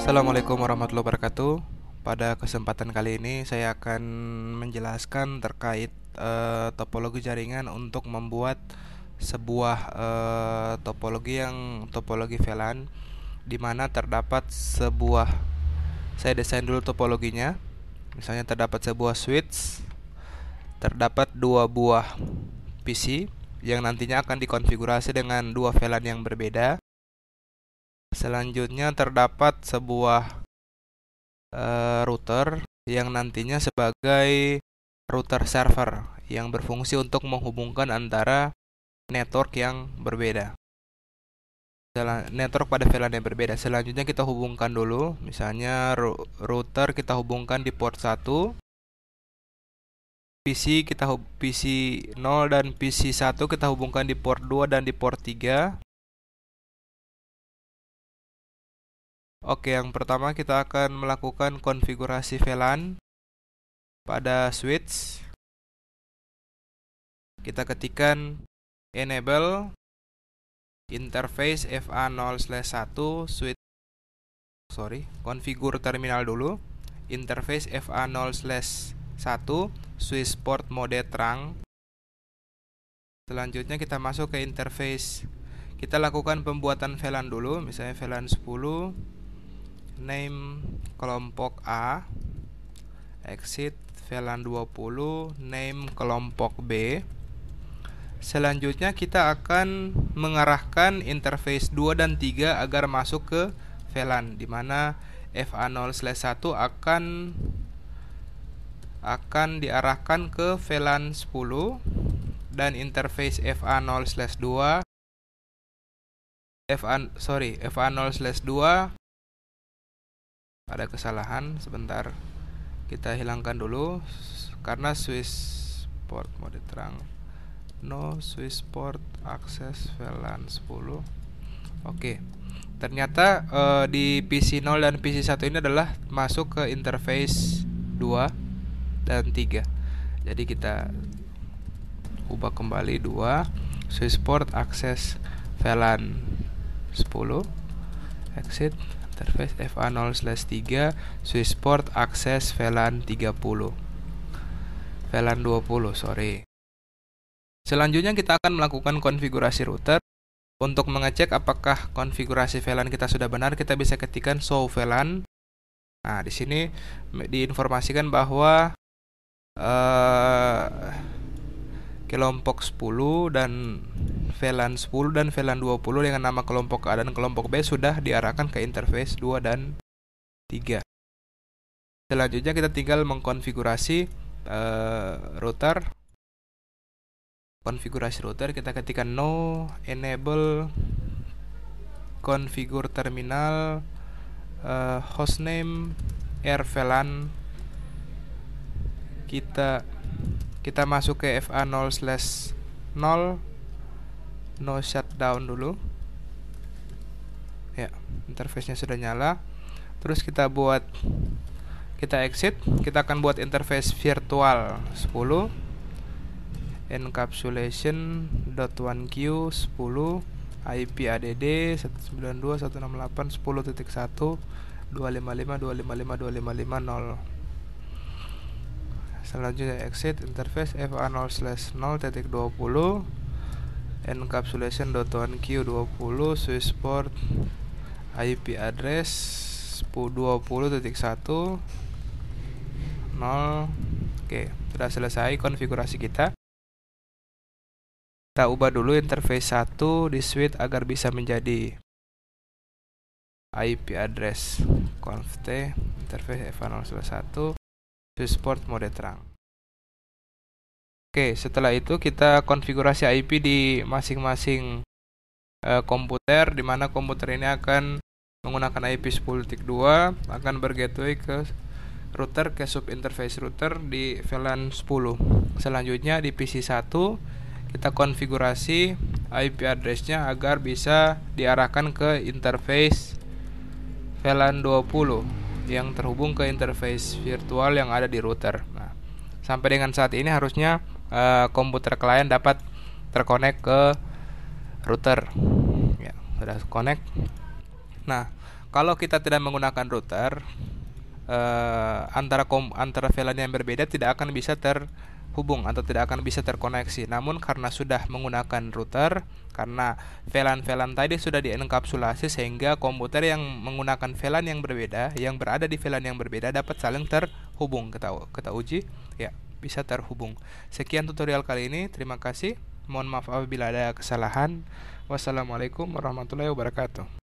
Assalamualaikum warahmatullahi wabarakatuh. Pada kesempatan kali ini saya akan menjelaskan terkait topologi jaringan untuk membuat sebuah topologi VLAN di mana terdapat sebuah, saya desain dulu topologinya. Misalnya terdapat sebuah switch, terdapat dua buah PC yang nantinya akan dikonfigurasi dengan dua VLAN yang berbeda. Selanjutnya terdapat sebuah router yang nantinya sebagai router server yang berfungsi untuk menghubungkan antara network yang berbeda. Network pada VLAN yang berbeda. Selanjutnya kita hubungkan dulu, misalnya router kita hubungkan di port 1, PC 0 dan PC 1 kita hubungkan di port 2 dan di port 3. Oke, yang pertama kita akan melakukan konfigurasi VLAN pada switch. Kita ketikkan enable interface FA0/1 switch, konfigur terminal dulu, interface FA0/1 switch port mode terang. Selanjutnya kita masuk ke interface. Kita lakukan pembuatan VLAN dulu, misalnya VLAN 10, name kelompok A, exit VLAN 20, name kelompok B. Selanjutnya kita akan mengarahkan interface 2 dan 3 agar masuk ke VLAN, di mana FA0/1 akan diarahkan ke VLAN 10 dan interface FA0/2 ada kesalahan, sebentar kita hilangkan dulu karena switch port mode terang, no switch port access VLAN 10. Oke, ternyata di PC 0 dan PC 1 ini adalah masuk ke interface 2 dan 3. Jadi kita ubah kembali 2 switch port access VLAN 10, exit interface FA0/3 switch port access VLAN 20. Selanjutnya kita akan melakukan konfigurasi router. Untuk mengecek apakah konfigurasi VLAN kita sudah benar, kita bisa ketikkan show VLAN. Nah, di sini diinformasikan bahwa kelompok 10 dan VLAN 10 dan VLAN 20 dengan nama kelompok A dan kelompok B sudah diarahkan ke interface 2 dan 3. Selanjutnya kita tinggal mengkonfigurasi router. Konfigurasi router kita ketikkan no enable configure terminal hostname VLAN. Kita masuk ke FA0/0, no shutdown dulu. Ya, interface-nya sudah nyala. Terus kita exit. Kita akan buat interface virtual 10, encapsulation.1q 10, IP add 192.168.10.1, 255.255.255.0. Selanjutnya exit interface FA0/0.20, encapsulation.1q 20, switch port IP address 20.1, 0. Oke, sudah selesai konfigurasi kita. Kita ubah dulu interface 1 di switch agar bisa menjadi IP address conft interface FA0/1 switch port mode terang. Oke, setelah itu kita konfigurasi IP di masing-masing komputer, di mana komputer ini akan menggunakan IP 10.2, akan bergateway ke router, ke subinterface router di VLAN 10. Selanjutnya di PC 1 kita konfigurasi IP address-nya agar bisa diarahkan ke interface VLAN 20 yang terhubung ke interface virtual yang ada di router. Nah, sampai dengan saat ini harusnya komputer klien dapat terkonek ke router. Ya, sudah connect. Nah, Kalau kita tidak menggunakan router, antara VLAN yang berbeda tidak akan bisa terhubung atau tidak akan bisa terkoneksi. Namun karena sudah menggunakan router, karena VLAN tadi sudah dienkapsulasi sehingga komputer yang menggunakan VLAN yang berbeda, yang berada di VLAN yang berbeda dapat saling terhubung. Kita uji, ya, bisa terhubung. Sekian tutorial kali ini. Terima kasih. Mohon maaf apabila ada kesalahan. Wassalamualaikum warahmatullahi wabarakatuh.